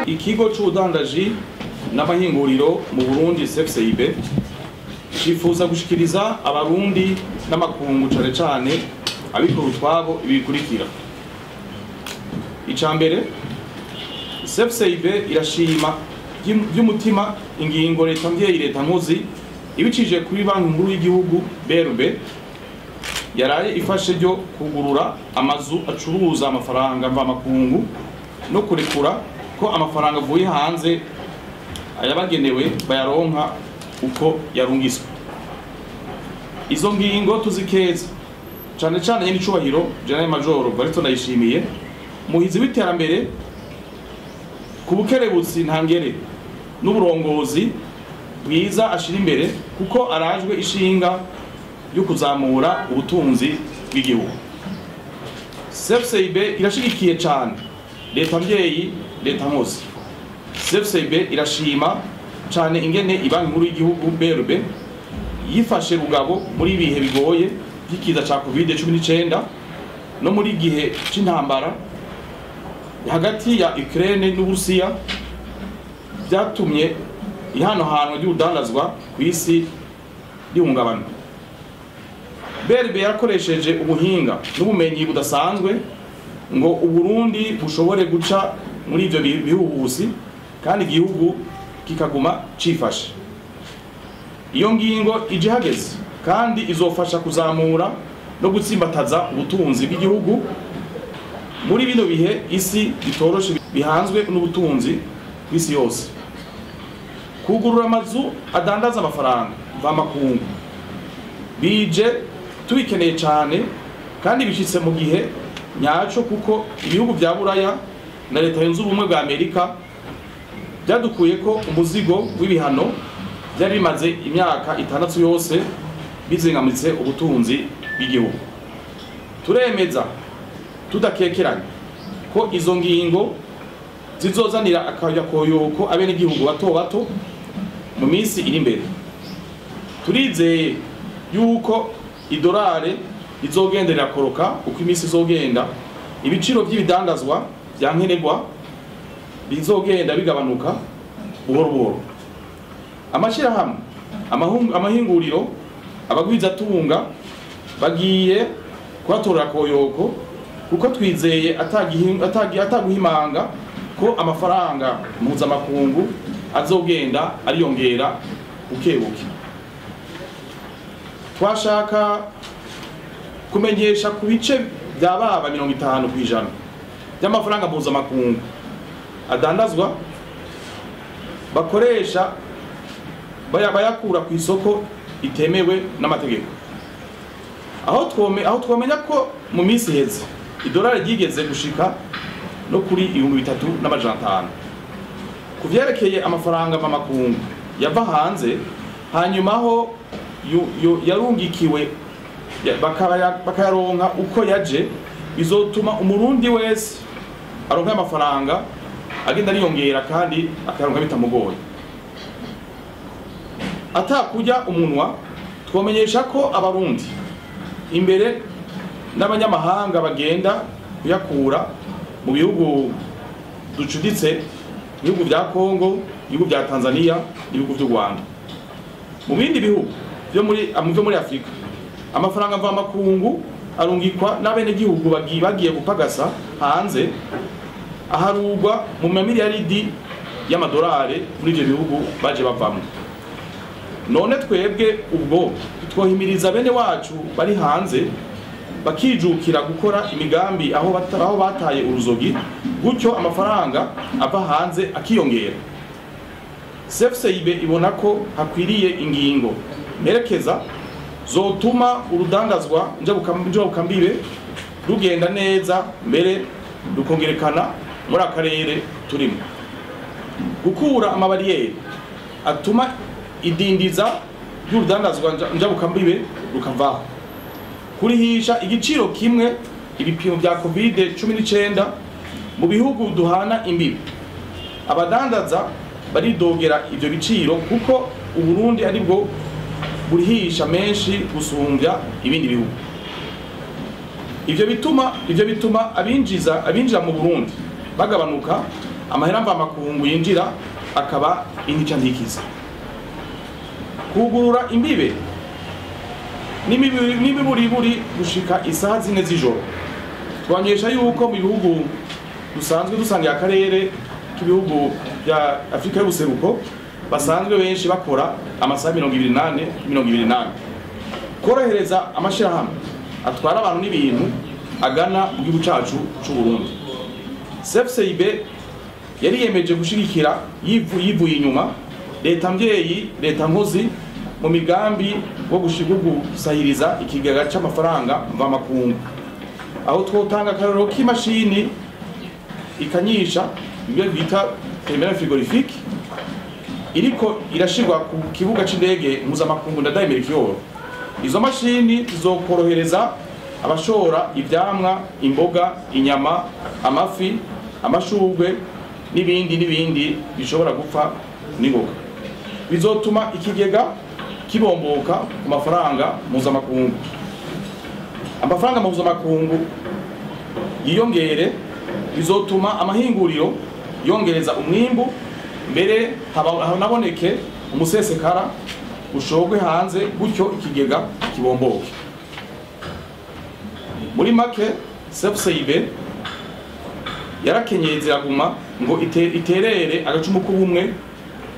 Ikigo c'ubudandaji n'amahinguriro mu Burundi CFCIB cifuza gushikiriza abarundi n'amakungu cane cane abikora utwabo ibikurikira. Icambere, CFCIB irashima by'umutima ingingo leta mvyeyi leta nkozi ibicije kuri banki nkuru y'igihugu BRB yaraye ifashe ryo kugurura amazu acuruza amafaranga mva makungu no kurekura ko amafaranga avuye hanze ayabagenewe bayaronka uko yarungiswe. Izo ngingo tuzikeza cane cane nyine icubahiro General Major Barito Ndayishimiye muhizi w'iterambere ku bukerebutsi ntangere n'uburongozi bwiza ashira imbere kuko arajwe ishinga yo kuzamura ubutunzi bw'igihugu. CFCIB irashigikiye cane leta mvyeyi leta nkozi. CFCIB irashima cane ingene ibanki nkuru y'igihugu BRB yifashe rugabo muri ibihe bigoye by'ikiza ca COVID-19 no muri gihe c'intambara hagati ya Ukraine n'Uburusiya byatumye ihanohanwa ry'udandazwa kw'isi rihungabana. BRB yarakoresheje ubuhinga n'ubumenyi budasanzwe ngo Uburundi bushobore guca muri ivyo bihuhusi kandi igihugu kikaguma cifashe. Iyo ngingo ije hageze kandi izofasha kuzamura no gutsimbataza ubutunzi bw'igihugu muri bino bihe isi bitoroshe bihanzwe n'ubutunzi bw'isi yose. Kugurura amazu adandaza amafaranga mva makungu bije tubikeneye cane kandi bishitse mu gihe nyaco kuko ibihugu vya Buraya na leta yunze ubumwe bwa Amerika byadukuye ko umuzigo w'ibihano byari bimaze imyaka 6 yose bizingamitse ubutunzi bw'igihugu. Turemeza tudakekeranye ko izo ngingo zizozanira akaya koyoko abene igihugu bato bato mu minsi iri imbere. Turizeye yuko idolare izogenderera koroka uko iminsi izogenda, ibiciro by'ibidandazwa byankenerwa bizogenda bigabanuka buhoro buhoro. Amashirahamwe amahinguriro abagwiza tunga bagiye kwatorera koyoko kuko twizeye ataguhimanga ko amafaranga mpuzamakungu azogenda ariyongera bukebuke. Twashaka kumenyesha ku bice byababa 50% by'amafaranga mpuzamakungu adandazwa bakoresha bayakura ku isoko itemewe n'amategeko. Aho twomenya ko mu minsi heze idolari ryigeze gushika no kuri 3,500 kuvyerekeye amafaranga mamakungu yava hanze hanyuma aho yarungikiwe bakayaronka uko yaje bizotuma umurundi wese aronka amafaranga agenda ariyongera kandi akayaronka bitamugoye. Atakujya umunwa twomenyesha ko abarundi imbere n'abanyamahanga bagenda kuyakura mu bihugu ducuditse, ibihugu vya Kongo, ibihugu vya Tanzania, ibihugu vy'u Rwanda. Mu bindi bihugu byo muri Afrika amafaranga mva makungu arungikwa n'abene gihugu bagiye gupagasa hanze aharugwa mu mamiliyaridi y'amadolari muri ivyo bihugu baje bavamwe. None twebwe ubwo twohimiriza bene wacu bari hanze bakijukira gukora imigambi aho bataye uruzogi gutyo amafaranga ava hanze akiyongera. CFCIB ibona ko hakwiriye ingingo merekeza zotuma urudandazwa njabukambibe rugenda neza mbere rukongerekana muri akarere turimo. Gukura amabariyeri atuma idindiza y'urudandazwa njabukambibe rukavaho. Kurihisha igiciro kimwe ibipimo bya COVID-19 mu bihugu duhana imbibi. Abadandaza baridogera ivyo biciro kuko Uburundi ari bwo burihisha menshi gusumbya ibindi bihugu. Ivyo bituma abinjira mu Burundi bagabanuka amahera mvamakungu yinjira akaba intica ntikiza. Kugurura imbibe n'imiburiburi gushika isaha 4 z'ijoro. Twanyesha yuko mu bihugu dusanzwe dusangiye akarere k'ibihugu bya Afrika y'ubuseruko basanzwe benshi bakora amasaha 28. Korohereza amashirahamwe atwara abantu n'ibintu agana mu gihugu cacu c'u Burundi. CFCIB yari yemeje gushigikira yivuye inyuma leta mvyeyi leta nkozi mu migambi wo gusahiriza ikigega c'amafaranga mvamakungu, aho twotanga akarorero k'imashini ikanyisha ibyo bita terminal frigorifique iriko irashirwa ku kibuga c'indege mpuzamakungu Ndadaye Melchior. Izo mashini zizokorohereza abashora ivyamwa, imboga, inyama, amafi, amashurwe n'ibindi bishobora gupfa n'ingoga. Bizotuma ikigega kibomboka ku mafaranga mpuzamakungu. Amafaranga mpuzamakungu yiyongere, bizotuma amahinguriro yongereza umwimbu, mbere hanaboneke umusesekara ushogwe hanze, gutyo ikigega kibomboke. Muri make CFCIB yarakenyeye ziraguma ngo iterere agacumu k'ubumwe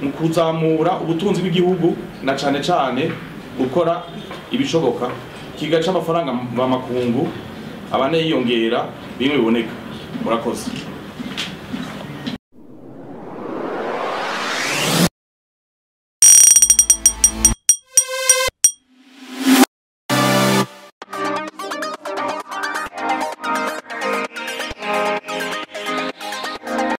mu kuzamura ubutunzi bw'igihugu na cane cane gukora ibishoboka kigaca amafaranga mvamakungu abane yiyongera bimwe biboneka. Murakoze.